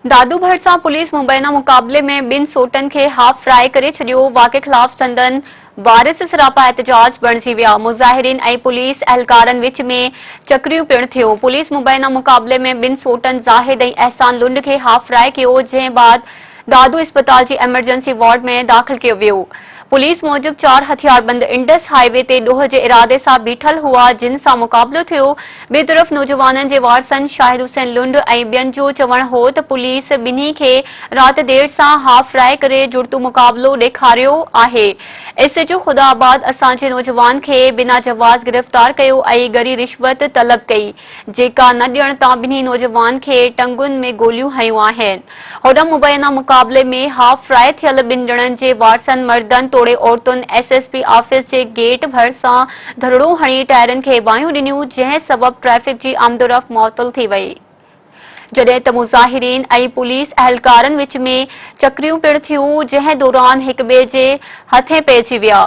दादू भरसा police मुबैना मुकाबले में ॿिनि सोटनि खे हाफ फ्राई करे छॾियो। वाक़े ख़िलाफ़ संदन वारिस सरापा एहतजाज बणिजी विया। मुज़ाहिरीन ऐं पुलिस अहलकारनि विच में चक्रियूं पिणु थियो। पुलिस मुबैना मुकाबले में ॿिनि सोटनि ज़ाहिद ऐं अहसान लुंड खे हाफ फ्राई कयो, जंहिं बाद दादू अस्पताल जी एमरजेंसी वार्ड में दाख़िल कयो वियो। पुलिस मूजिब 4 हथियारबंद इंडस हाईवे ते ॾोह जे इरादे सां बीठल हुआ, जिन सां मुक़ाबिलो थियो। ॿिए तरफ़ नौजवाननि जे वारसनि शाहिद हुसैन लुंड ऐं ॿियनि जो चवणु हो त पुलिस ॿिन्ही खे राति देर सां हाफ फ्राई करे जुड़तो मुक़ाबिलो ॾेखारियो आहे। एसएचओ ख़ुदाबाद असांजे नौजवान खे बिना जवाज़ गिरफ़्तार कयो ऐं गरी रिश्वत तलब कई, जेका न ॾियण तां ॿिन्ही नौजवान खे टंगुनि में गोलियूं हयूं आहिनि। होॾांहुं मुबैना मुक़ाबले में हाफ फ्राई थियल ॿिनि ॼणनि जे वारसनि मर्दनि तोड़े औरतुनि एसएसपी ऑफिस जे गेट भरिसां धरड़ो हणी टायरनि खे बाहियूं ॾिनियूं, जंहिं सबबि ट्रैफ़िक जी आमदोरफ़्त मुअत्तल थी वई। जॾहिं त मुज़ाहिरीन ऐं पुलिस अहलकारनि विच में चक्रियूं पिणु थियूं, जंहिं दौरान हिक ॿिए जे हथे पइजी विया।